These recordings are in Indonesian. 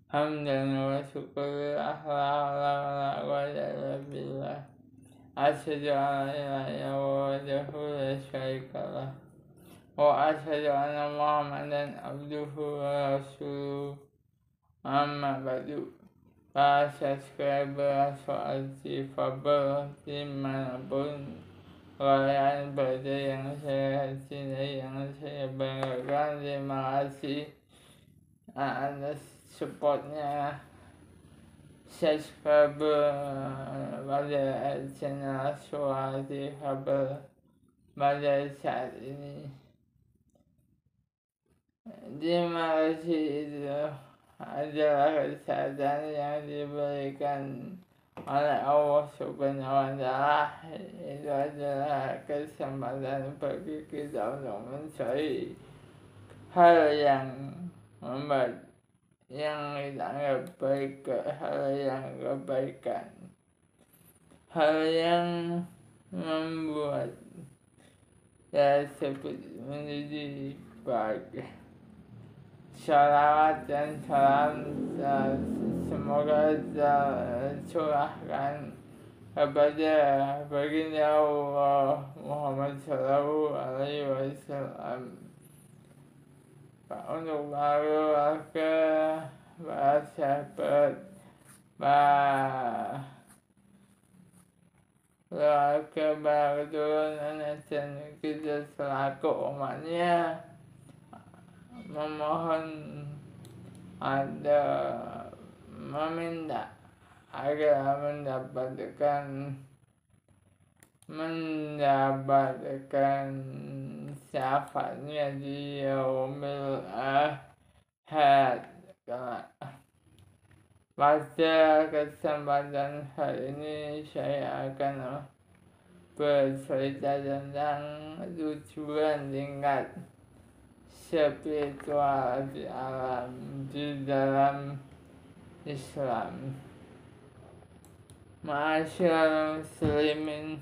Hamdan wa syukurillah la quwwata illa billah. Asyhadu an la ilaha illallah wahdahu la syarika lah. Wa asyhadu anna Muhammadan abduhu wa rasuluh. Amma ba'du. Para subscriber soal Fabel dimanapun kalian berada yang saya cintai, yang saya banggakan, terima kasih atas supportnya subscriber pada channel soal Fabel pada saat ini. Terima kasih itu adalah kesehatan yang diberikan oleh Allah Subhanahu wa Ta'ala. Itu adalah kesempatan bagi kita untuk mencari hal yang membuat yang kita anggap baik, hal yang kebaikan, hal yang membuat tersebut menjadi baik. Salawat dan salam semoga tercurahkan kepada baginda Allah Muhammad Sallallahu Alaihi Wasallam. Untuk keluarga, para sahabat, keluarga, para keturunan dan kita selaku umatnya memohon meminta agar mendapatkan syafaatnya di yaumil akhir. Pada kesempatan hari ini saya akan bercerita tentang tujuan tingkat spiritual di dalam Islam. Ma'asyiral muslimin,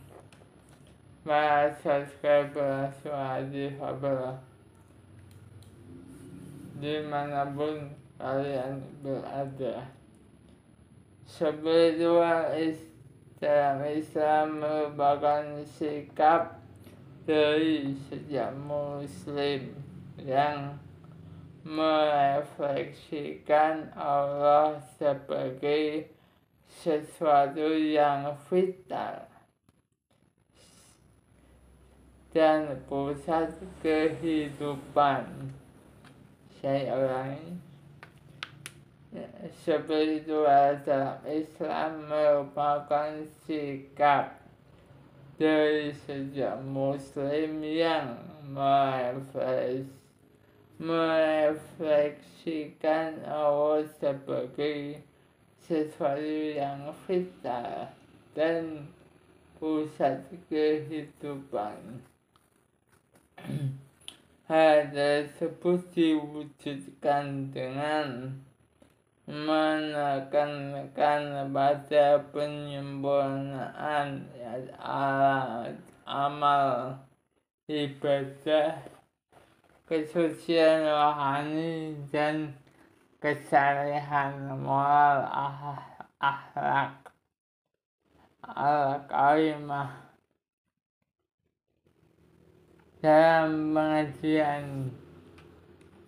para subscriber Suhadi Fabel dimanapun kalian berada. Spiritual dalam Islam merupakan sikap dari setiap muslim yang merefleksikan Allah sebagai sesuatu yang vital dan pusat kehidupan. Saya ulangi, spiritual dalam Islam merupakan sikap dari setiap muslim yang merefleksikan Allah sebagai sesuatu yang vital dan pusat kehidupan. Hal tersebut diwujudkan dengan menekankan pada penyempurnaan amal ibadah, kesucian rohani, dan kesalehan moral akhlak al-karimah. Dalam pengajian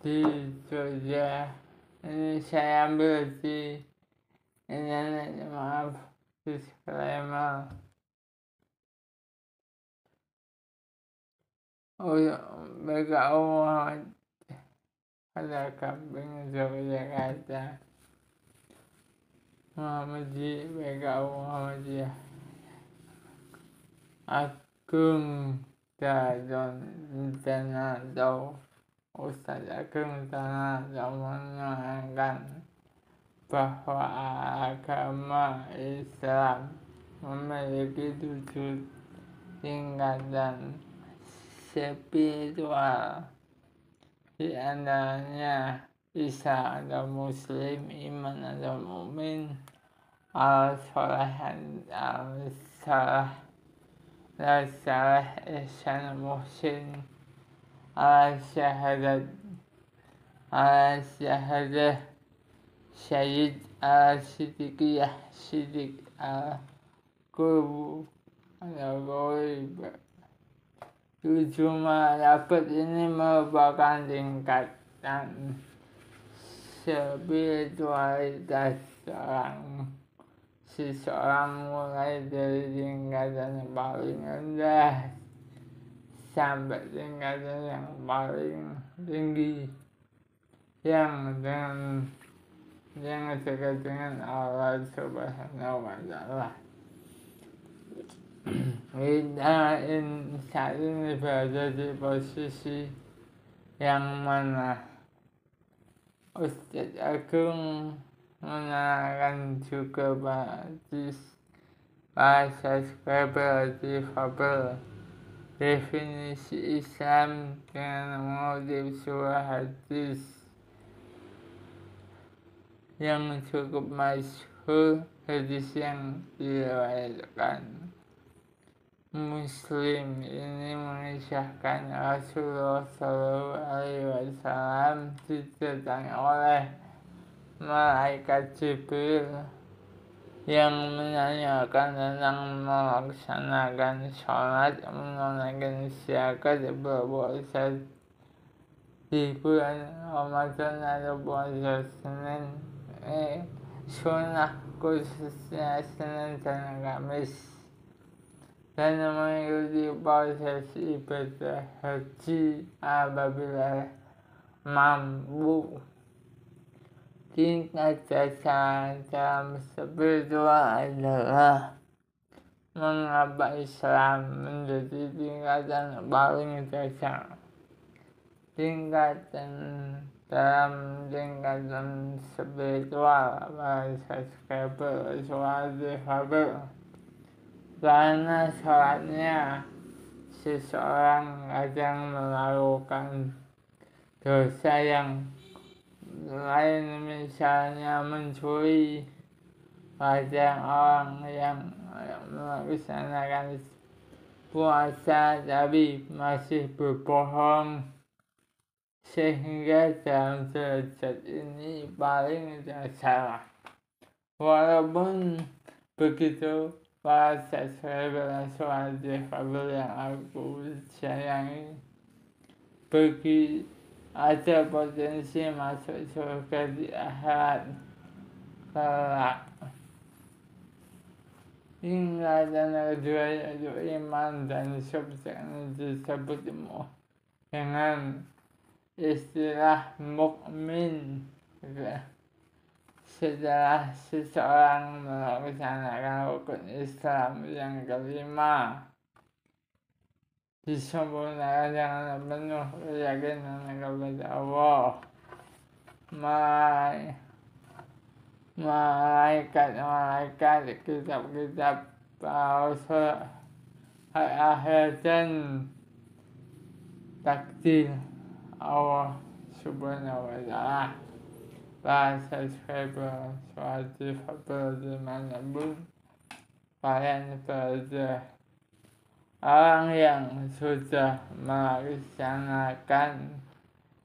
di Jogja ini saya ambil di internet, maaf disclaimer. BKU Muhammad pada Kambing Yogyakarta, Muhammadiyah, BKU Muhammadiyah Agung Tanah Ustaz Agung Tanah menerangkan bahwa agama Islam memiliki 7 tingkatan spiritual, di antaranya Isa atau Muslim, iman atau mukmin, al-solehan al-salah, al-salah ihsan muhsin, al-syahadah Syed Al-Siddiqiyah Siddiq Al-Qurbu Al-Ghaib. Cuma dapat ini merupakan tingkatan spiritualitas seseorang mulai dari tingkatan paling rendah sampai tingkatan yang paling tinggi yang dekat dengan Allah Subhanahu wa Ta'ala. Kita saat ini berada di posisi yang mana Ustadz Agung menerangkan juga para subscriber difabel definisi Islam dengan mengutip surah hadis yang cukup masyhur, hadis yang diriwayatkan Muslim ini mengisahkan Rasulullah SAW didatangi oleh malaikat Jibril yang menanyakan tentang melaksanakan sholat, menunaikan zakat, berpuasa di bulan Ramadan atau puasa sunnah khususnya Senin dan Kamis, dan mengikuti proses ibadah haji apabila mampu. Tingkat dasar dalam spiritual adalah mengapa Islam menjadi tingkatan paling dasar. Dalam tingkatan spiritual para subscriber sholat difabel, karena sholatnya seseorang kadang melakukan dosa yang lain, misalnya mencuri, pada orang yang melaksanakan puasa tapi masih berbohong, sehingga dalam derajat ini paling dasar. Walaupun begitu, para subscriber sholat difabel yang aku sayangi, ada potensi masuk surga di akhirat kelak. Tingkatan kedua yaitu iman dan subjeknya disebut dengan istilah mukmin. Setelah seseorang melaksanakan rukun Islam yang kelima, disempurnakan dengan penuh keyakinan kepada Allah, malaikat, kitab-kitab, para rasul, akhir dan takdir Allah Subhanahu wa Ta'ala. Para subscriber sholat difabel dimanapun kalian berada, orang yang sudah melaksanakan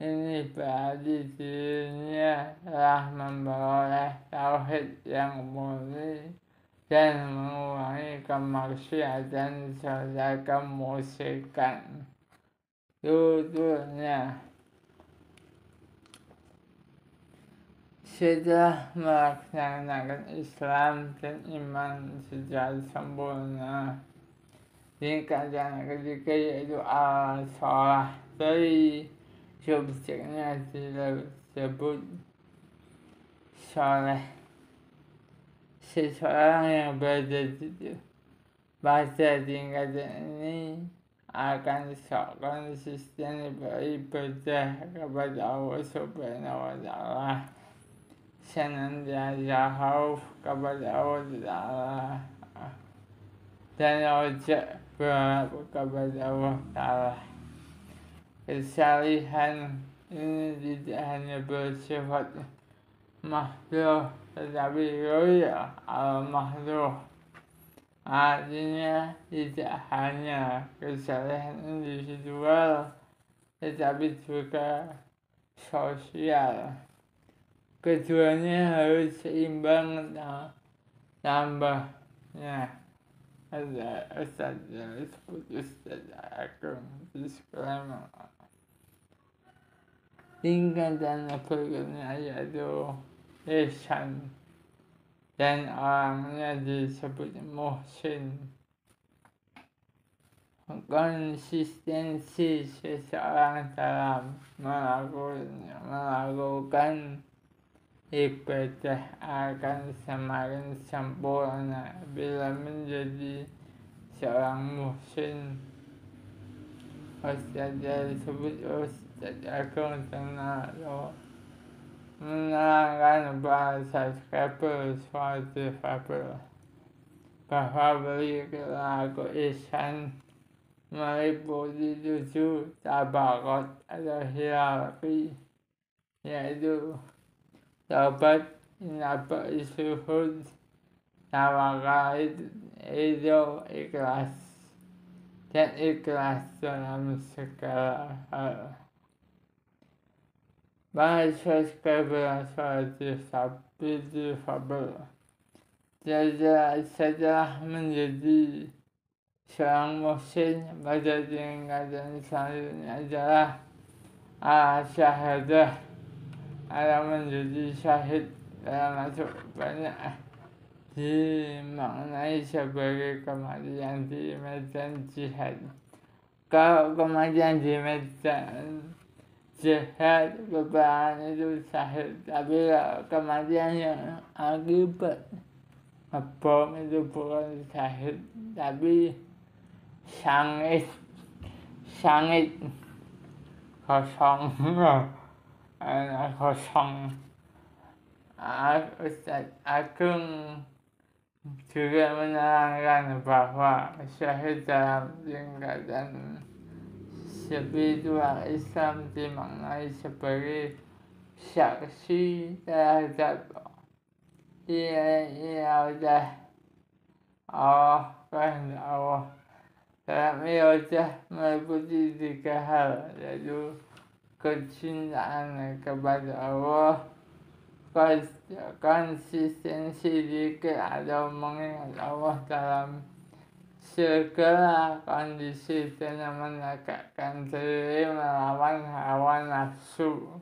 ini berarti dirinya telah memperoleh tauhid yang murni dan mengurangi kemaksiatan serta kemusyrikan. Tuturnya, setelah melaksanakan Islam dan iman secara sempurna, tingkatan ketiga yaitu al-sholah. Dari subjeknya disebut soleh. Seseorang yang berada pada tingkatan ini akan konsisten beribadah kepada Allah Subhanahu wa Ta'ala, senantiasa khauf kepada Allah Ta'ala, dan rojak berharap kepada Allah Ta'ala. Kesalihan ini tidak hanya bersifat mahdhur tetapi roya al-mahdhur, artinya tidak hanya kesalahan individual tetapi juga sosial. keduanya harus seimbang tambahnya. Ada Ustaz disebut Ustaz Agung disclaimer. Tingkatan berikutnya yaitu ihsan, dan orangnya disebut muhsin. Konsistensi seseorang dalam melakukan ibadah akan semakin sempurna bila menjadi seorang muhsin. Ustaz disebut Ustaz Agung Tenaro menerangkan bahasa subscriber suatu fabel bahwa perilaku ihsan meliputi 7 tabaqat atau hierarki, yaitu taubat, inabah, syuhud, tawakal, itu ikhlas, dan ikhlas dalam segala hal. Bahasa subscriber suatu fabel setelah menjadi seorang muhsin, pada tingkatan selanjutnya adalah syahadah atau menjadi syahid. Dalam masuk banyak dimaknai sebagai kematian di medan jihad. Kalau kematian di medan jihad peperangan itu syahid, tapi kematian yang akibat bom itu bukan syahid, tapi sangit kosong. Ustaz Agung juga menerangkan bahwa syahid dalam tingkatan spiritual Islam dimaknai sebagai saksi terhadap iradah Allah, kehendak Allah. Dalam iradah meliputi 3 hal, yaitu kecintaan kepada Allah, konsistensi zikir atau mengingat Allah dalam segala kondisi, dan menegakkan diri melawan hawa nafsu.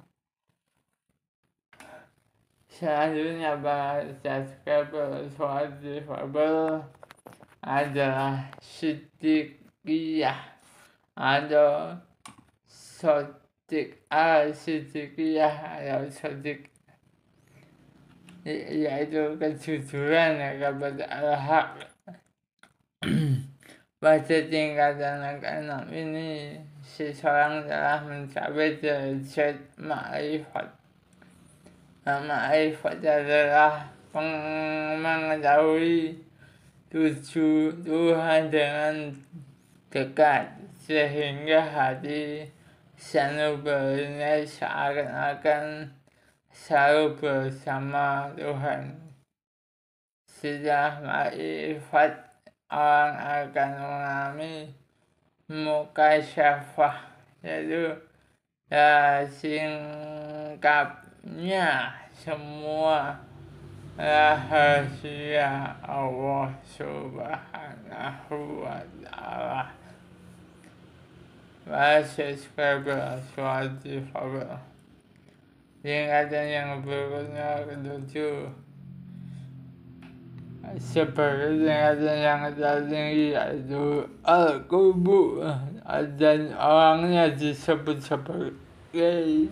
Selanjutnya bahasa subscriber suatu fabel adalah siddiqiyah atau siddiqiyah atau sodik, yaitu kejujuran kepada al-haq. Pada tingkatan ke-6 ini, seseorang telah mencapai derajat ma'rifat. Ma'rifat adalah mengetahui Tuhan dengan dekat, sehingga hati selalu beringat seakan-akan selalu bersama Tuhan. Setelah ma'rifat, orang akan mengalami mukasyafah, yaitu singkapnya semua rahasia Allah Subhanahu wa Ta'ala. Bahasa subscriber suatu fabel. Tingkatan yang berikutnya ke-7, sebagai tingkatan yang tertinggi, yaitu al-qurbu, dan orangnya disebut sebagai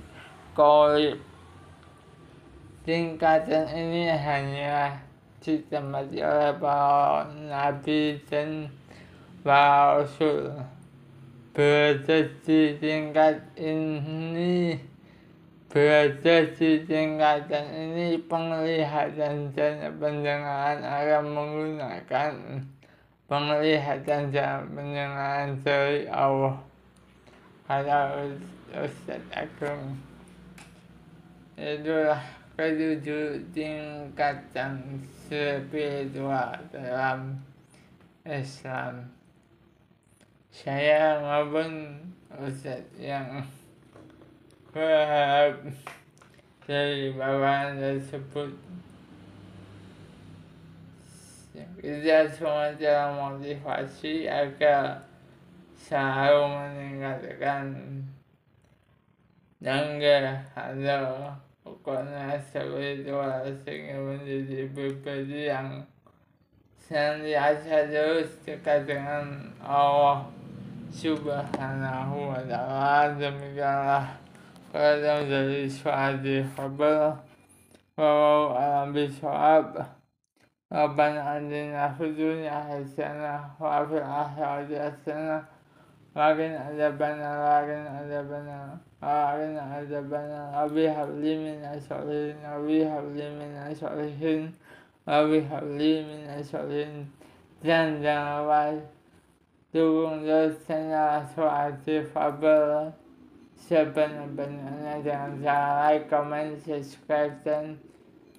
qorib. Tingkatan ini hanya ditempati oleh para nabi dan para rasul. Berada di tingkatan ini penglihatan dan pendengaran akan menggunakan penglihatan dan pendengaran dari Allah, kata Ustaz Agung. Itulah ke-7 tingkatan spiritual dalam Islam. Saya maupun Ustaz yang berharap dari bawaan tersebut. Kita semua dalam motivasi agar selalu meningkatkan tangga atau pokoknya spiritual sehingga menjadi pribadi yang senantiasa terus dekat dengan Allah Subhanahu wa ta'ala. Demikianlah kata dari suatu khabar walau alam bisawab. Rabbana atina fid dunya hasanah wa fil akhirati hasanah wa qina adzabannar Rabbi habli minas sholihin Rabbi habli minas sholihin dan jangan lupa dukung terus channel Suatu Khabar sebanyak-banyaknya dengan cara like, comment, subscribe, dan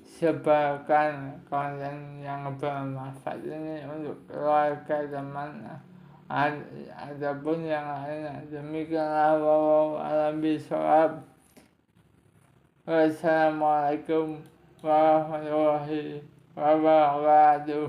sebarkan konten yang bermanfaat ini untuk keluarga, teman, ataupun yang lain. Demikianlah wallahu a'lam bishawab. Wassalamualaikum warahmatullahi wabarakatuh.